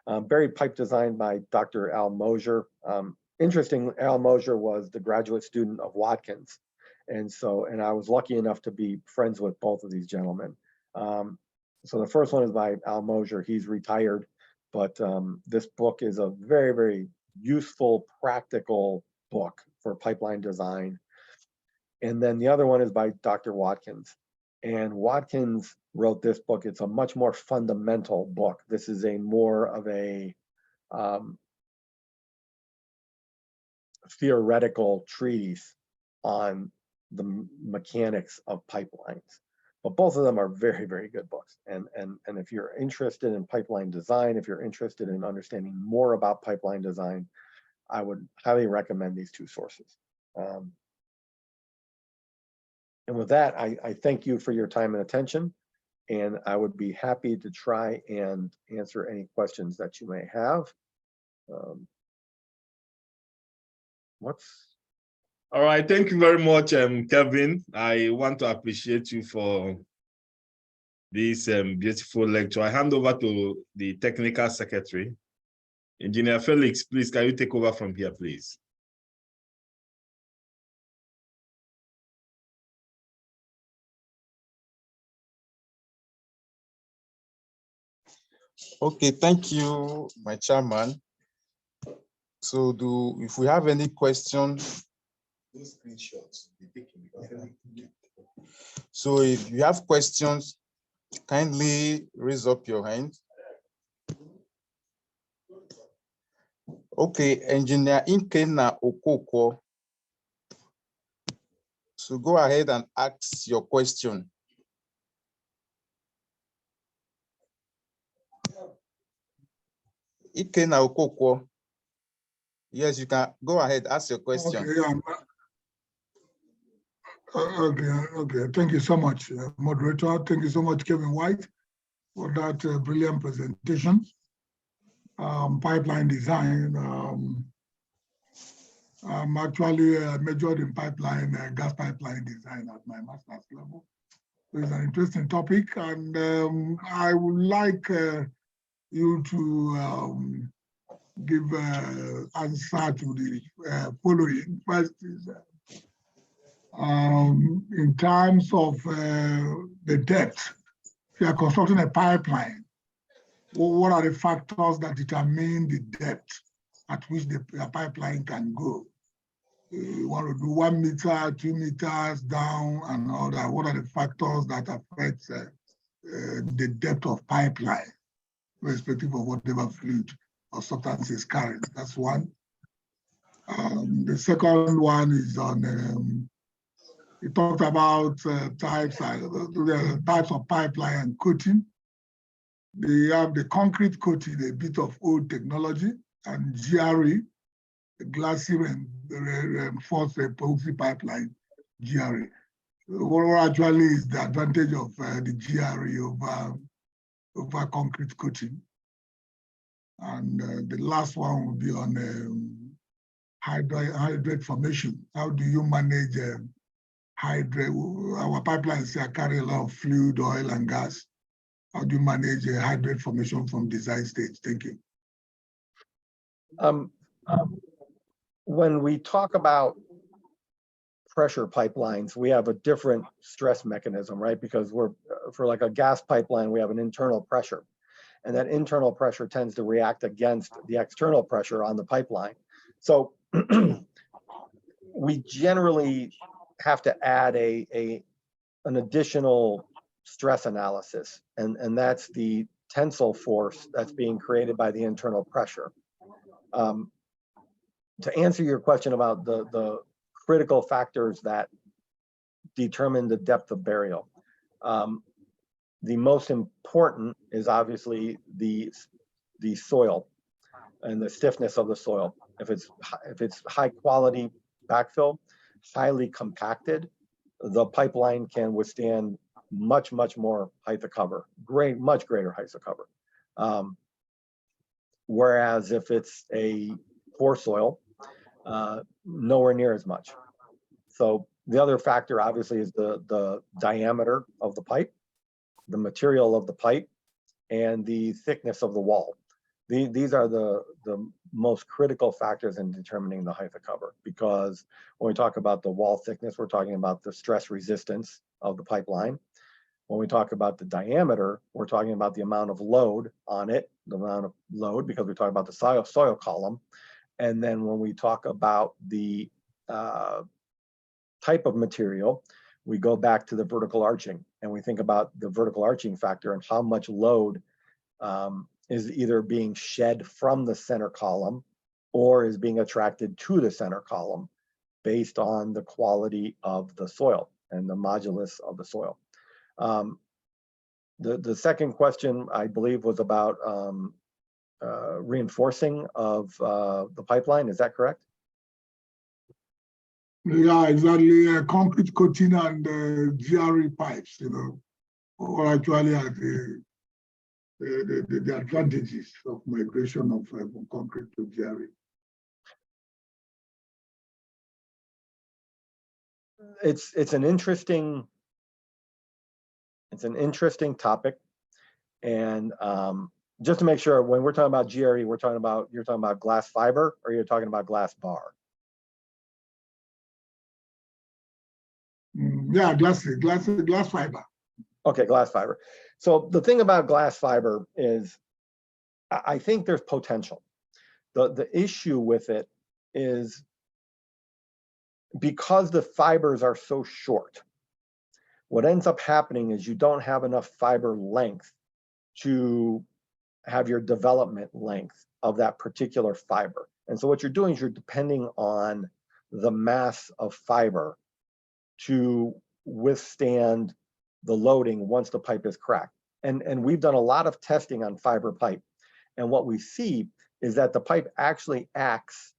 Buried Pipe Design by Dr. Al Mosier. Interesting, Al Mosier was the graduate student of Watkins. And I was lucky enough to be friends with both of these gentlemen. So the first one is by Al Mosier. He's retired, but this book is a very, very useful, practical book for pipeline design. And then the other one is by Dr. Watkins. And Watkins wrote this book. It's a much more fundamental book. This is a more of a theoretical treatise on the mechanics of pipelines. But both of them are very, very good books. And if you're interested in pipeline design, if you're interested in understanding more about pipeline design, I would highly recommend these 2 sources. And with that, I thank you for your time and attention, and I would be happy to try and answer any questions that you may have. All right, thank you very much, Kevin. I want to appreciate you for this beautiful lecture. I hand over to the technical secretary. Engineer Felix, please, can you take over from here, please? Okay, thank you, my chairman. So if we have any questions, these screenshots be taken. So if you have questions, kindly raise up your hand. Okay, Engineer Inkena Okoko. So go ahead and ask your question. Inkena Okoko. Yes, you can go ahead, ask your question. Okay, okay. Thank you so much, moderator. Thank you so much, Kevin White, for that brilliant presentation. Pipeline design. I'm actually majored in pipeline, gas pipeline design at my master's level. So it's an interesting topic, and I would like you to give answer to the following. First is in terms of the depth, if you are constructing a pipeline, what are the factors that determine the depth at which the pipeline can go? You want to do 1 meter, 2 meters down and all that. What are the factors that affect the depth of pipeline, irrespective of whatever fluid or substance is carried? That's one. The second one is on, we talked about types of pipeline and coating. They have the concrete coating, a bit of old technology, and GRE, the glassy reinforced epoxy pipeline, GRE. What actually is the advantage of the GRE over concrete coating? And the last one will be on hydrate formation. How do you manage hydrate? Our pipelines here carry a lot of fluid, oil, and gas. How do you manage hydrate formation from design stage? Thank you. When we talk about pressure pipelines, we have a different stress mechanism, right? Because for like a gas pipeline, we have an internal pressure, and that internal pressure tends to react against the external pressure on the pipeline. So we generally have to add an additional stress analysis, and that's the tensile force that's being created by the internal pressure. To answer your question about the critical factors that determine the depth of burial, the most important is obviously the soil and the stiffness of the soil. If it's high quality backfill, highly compacted, the pipeline can withstand much more height of cover, much greater heights of cover. Whereas if it's a poor soil, nowhere near as much. So the other factor obviously is the diameter of the pipe, the material of the pipe, and the thickness of the wall. These are the most critical factors in determining the height of cover, because when we talk about the wall thickness, we're talking about the stress resistance of the pipeline. When we talk about the diameter, we're talking about the amount of load on it, the amount of load, because we're talking about the soil column. And then when we talk about the type of material, we go back to the vertical arching, and we think about the vertical arching factor and how much load is either being shed from the center column or is being attracted to the center column based on the quality of the soil and the modulus of the soil. The second question, I believe, was about reinforcing of the pipeline. Is that correct? Yeah, exactly. Concrete coating and GRE pipes, or actually are the advantages of migration of concrete to GRE. It's an interesting topic, and just to make sure, when we're talking about GRE, you're talking about glass fiber, or you're talking about glass bar? Yeah, glass fiber. Okay, glass fiber. So the thing about glass fiber is, I think there's potential. The issue with it is because the fibers are so short, what ends up happening is you don't have enough fiber length to have your development length of that particular fiber. And so what you're doing is you're depending on the mass of fiber to withstand the loading once the pipe is cracked. And we've done a lot of testing on fiber pipe. And what we see is that the pipe actually acts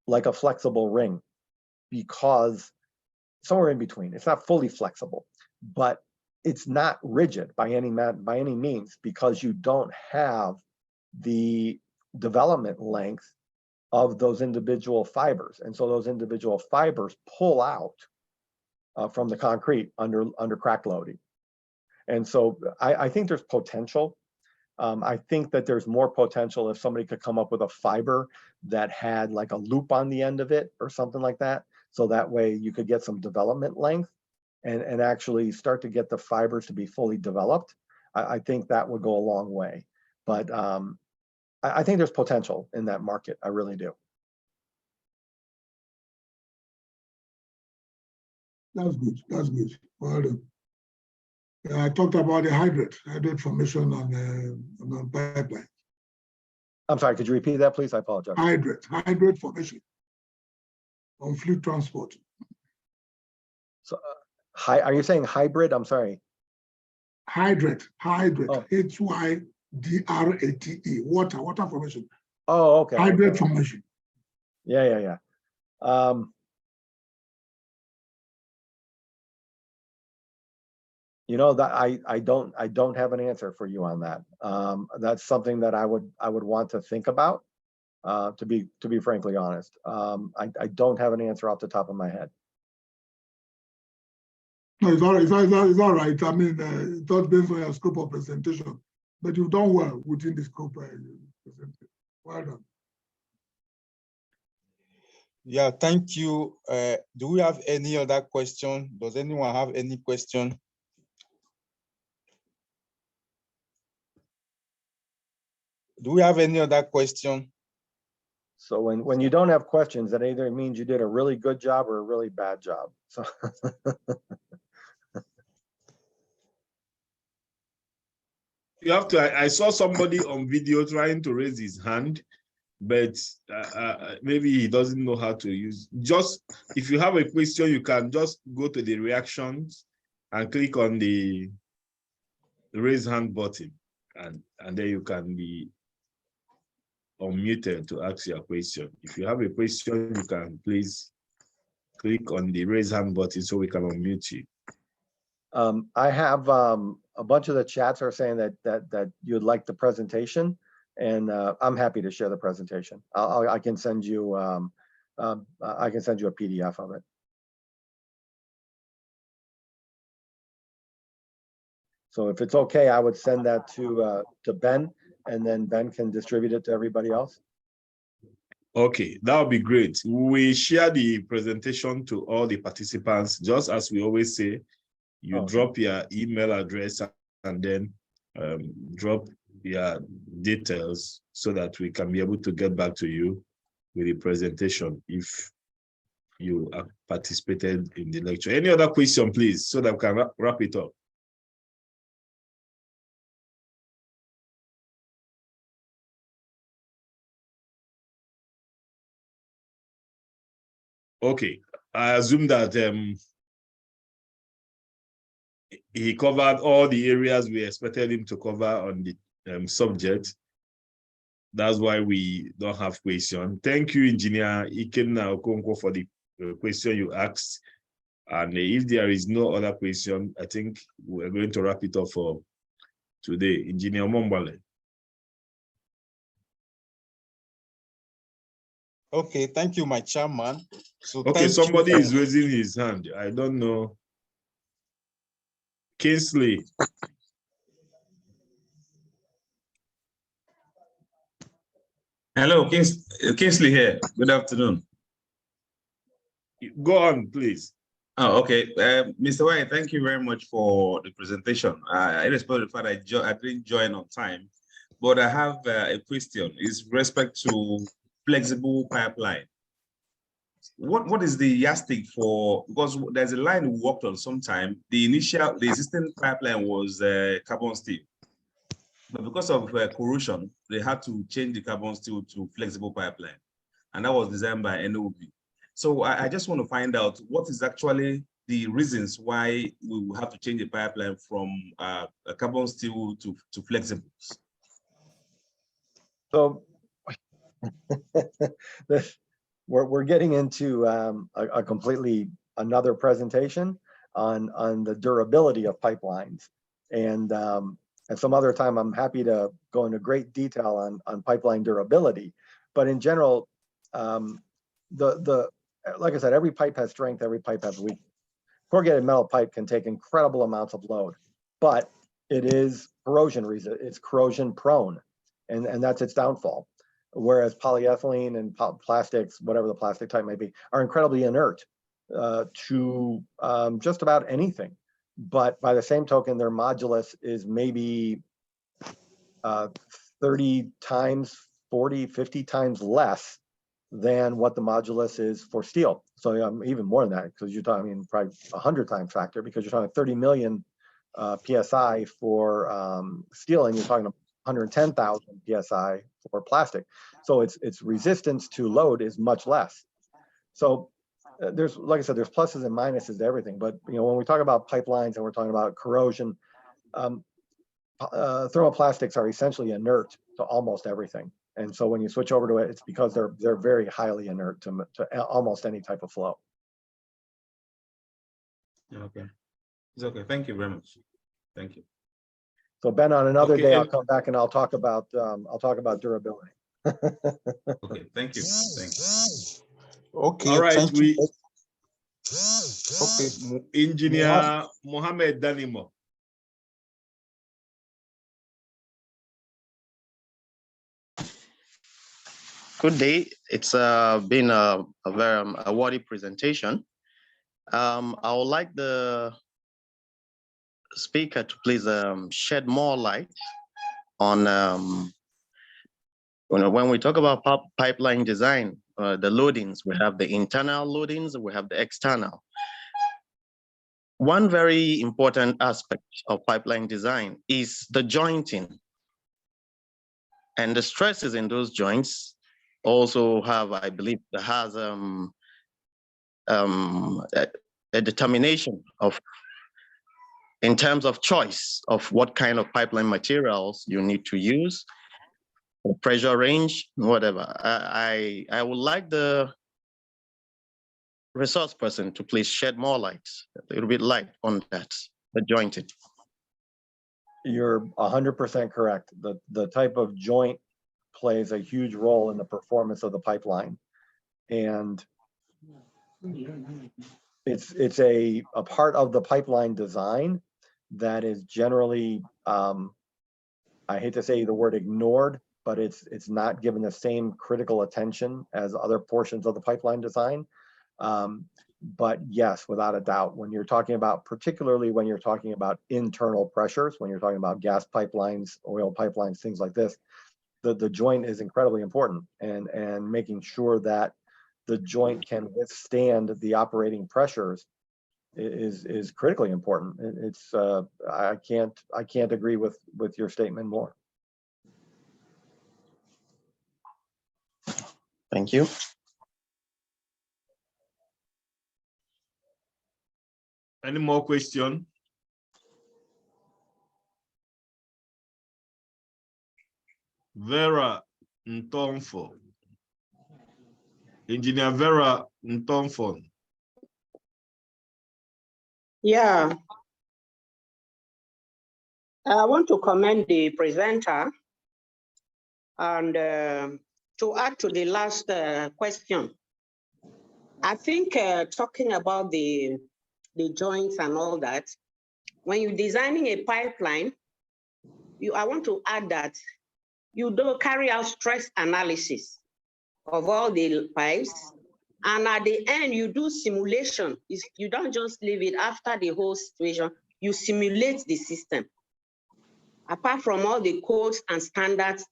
like a flexible ring, because somewhere in between, it's not fully flexible, but it's not rigid by any means, because you don't have the development length of those individual fibers. And so those individual fibers pull out from the concrete under crack loading. And so I think there's potential. I think that there's more potential if somebody could come up with a fiber that had like a loop on the end of it or something like that. So that way you could get some development length and actually start to get the fibers to be fully developed. I think that would go a long way. But I think there's potential in that market. I really do. That's good. That's good. Well done. I talked about the hydrate formation on pipeline. I'm sorry, could you repeat that, please? I apologize. Hydrate formation on fluid transport. So, are you saying hybrid? I'm sorry. Hydrate, Oh. Hydrate, water formation. Oh, okay. Hydrate formation. Yeah. You know, that I don't have an answer for you on that. That's something that I would want to think about. To be frankly honest, I don't have an answer off the top of my head. No, it's all right. I mean, it all depends on your scope of presentation, but you've done well within the scope presented. Well done. Yeah, thank you. Do we have any other question? Does anyone have any question? Do we have any other question? So when you don't have questions, that either means you did a really good job or a really bad job. So You have to. I saw somebody on video trying to raise his hand, but maybe he doesn't know how to use. Just if you have a question, you can just go to the reactions and click on the raise hand button, and then you can be unmuted to ask your question. If you have a question, you can please click on the raise hand button so we can unmute you. I have a bunch of the chats are saying that you'd like the presentation, and I'm happy to share the presentation. I can send you a PDF of it. So if it's okay, I would send that to Ben, and then Ben can distribute it to everybody else. Okay, that would be great. We share the presentation to all the participants, just as we always say. You drop your email address and then drop your details so that we can be able to get back to you with the presentation if you have participated in the lecture. Any other question, please, so that we can wrap it up? Okay, I assume that he covered all the areas we expected him to cover on the subject. That's why we don't have question. Thank you, Engineer Ikenna Okonkwo, for the question you asked. And if there is no other question, I think we're going to wrap it up for today. Engineer Mombale. Okay, thank you, my chairman. So okay, somebody is raising his hand. I don't know. Kingsley. Hello, Kingsley here. Good afternoon. Go on, please. Oh, okay. Mr. White, thank you very much for the presentation. I respect the fact I didn't join on time, but I have a question. Is respect to flexible pipeline. What is the yardstick for? Because there's a line we worked on sometime. The existing pipeline was carbon steel, but because of corrosion, they had to change the carbon steel to flexible pipeline. and that was designed by NOV. So I just want to find out what is actually the reasons why we will have to change the pipeline from carbon steel to flexibles. So we're getting into a completely another presentation on the durability of pipelines, and some other time I'm happy to go into great detail on pipeline durability. But in general, like I said, every pipe has strength, every pipe has weakness. Corrugated metal pipe can take incredible amounts of load, but it is it's corrosion prone, and that's its downfall. Whereas polyethylene and plastics, whatever the plastic type may be, are incredibly inert to just about anything. But by the same token, their modulus is maybe 30 times, 40, 50 times less than what the modulus is for steel. So even more than that, because you're talking, I mean, probably 100 times factor, because you're talking 30 million PSI for steel, and you're talking 110,000 PSI for plastic. So its resistance to load is much less. So there's, like I said, there's pluses and minuses to everything. But when we talk about pipelines and we're talking about corrosion, thermoplastics are essentially inert to almost everything. And so when you switch over to it, it's because they're very highly inert to almost any type of flow. Okay, it's okay. Thank you very much. Thank you. So Ben, on another Okay, day, I'll come back and I'll talk about durability. Okay, thank you. Thank you. Okay, all right. thank you. Okay, Engineer Mohammed Danimo. Good day. It's been a very worthy presentation. I would like the speaker to please shed more light on when we talk about pipeline design, the loadings. We have the internal loadings, we have the external. One very important aspect of pipeline design is the jointing, and the stresses in those joints also have, I believe, that has a determination of, in terms of choice of what kind of pipeline materials you need to use, the pressure range, whatever. I would like the resource person to please shed more light, a little bit light on that, the jointing. You're 100% correct. The type of joint plays a huge role in the performance of the pipeline, and it's a part of the pipeline design that is generally, I hate to say the word ignored, but it's not given the same critical attention as other portions of the pipeline design. But yes, without a doubt, when you're talking about, particularly when you're talking about internal pressures, when you're talking about gas pipelines, oil pipelines, things like this, the joint is incredibly important, and making sure that the joint can withstand the operating pressures is critically important. It's I can't agree with your statement more. Thank you. Any more question? Vera Ntomfo. Engineer Vera Ntomfo. Yeah. I want to commend the presenter, and to add to the last question, I think talking about the joints and all that, when you're designing a pipeline, I want to add that you don't carry out stress analysis of all the pipes, and at the end you do simulation. You don't just leave it after the whole situation, you simulate the system. Apart from all the codes and standards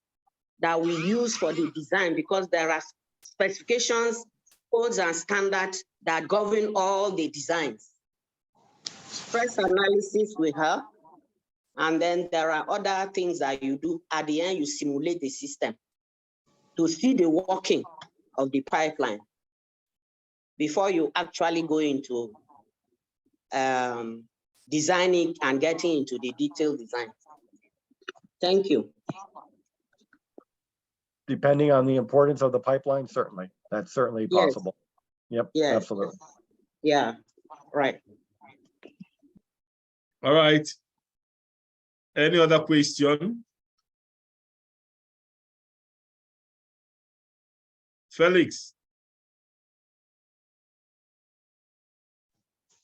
that we use for the design, because there are specifications, codes and standards that govern all the designs. Stress analysis we have, and then there are other things that you do. At the end, you simulate the system to see the working of the pipeline before you actually go into designing and getting into the detailed design? Thank you. Depending on the importance of the pipeline, certainly. That's certainly Yes. possible. Yep, Yes. absolutely. Yeah, right. All right. Any other question? Felix.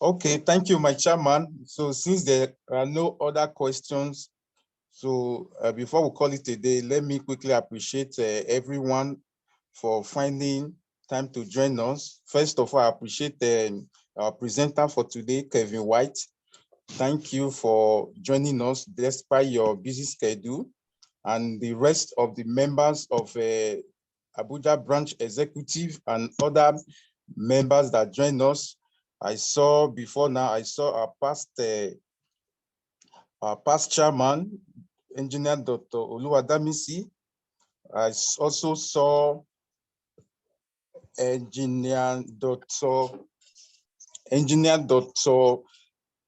Okay, thank you, my chairman. So since there are no other questions, so before we call it a day, let me quickly appreciate everyone for finding time to join us. First of all, I appreciate our presenter for today, Kevin White. Thank you for joining us despite your busy schedule, and the rest of the members of Abuja branch executive and other members that joined us. I saw before now, I saw our past chairman, Engineer Dr. Oluwadamisi. I also saw Engineer Dr.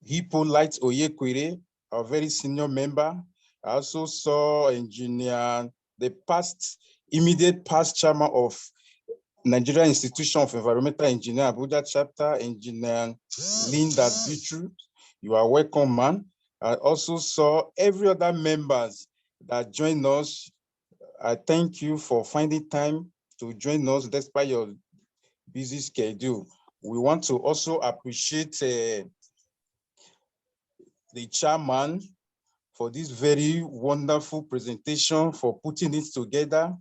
Hippolyte Oyekwere, a very senior member. I also saw the immediate past chairman of Nigerian Institution of Environmental Engineering, Abuja chapter, Engineer Linda Bichu. You are welcome, man. I also saw every other members that joined us. I thank you for finding time to join us despite your busy schedule. We want to also appreciate the chairman for this very wonderful presentation, for putting it together.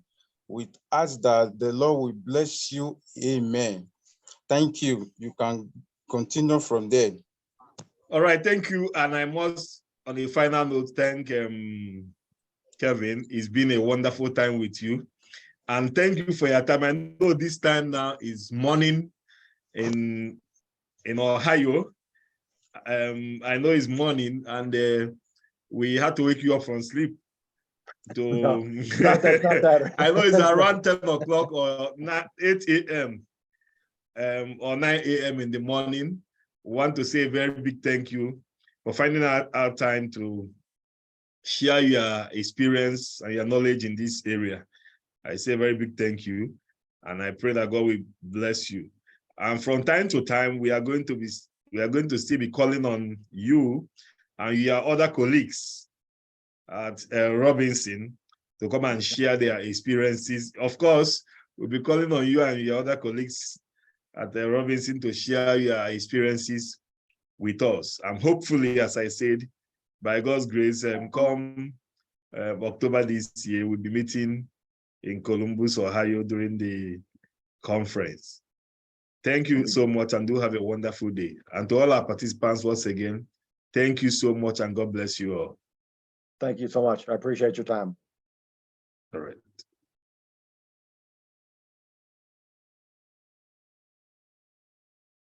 We ask that the Lord will bless you. Amen. Thank you. You can continue from there. All right, thank you. And I must, on a final note, thank Kevin. It's been a wonderful time with you. And thank you for your time. I know this time now is morning in Ohio. I know it's morning, and we had to wake you up from sleep. No, not that. I know it's around 10 o'clock or 8 a.m. Or 9 a.m. in the morning. We want to say a very big thank you for finding out time to share your experience and your knowledge in this area. I say a very big thank you, and I pray that God will bless you. And from time to time, we are going to still be calling on you and your other colleagues at Robinson to come and share their experiences. Of course, we'll be calling on you and your other colleagues at Robinson to share your experiences with us. And hopefully, as I said, by God's grace, come October this year, we'll be meeting in Columbus, Ohio during the conference. Thank you so much, and do have a wonderful day. And to all our participants, once again, thank you so much, and God bless you all. Thank you so much. I appreciate your time. All right.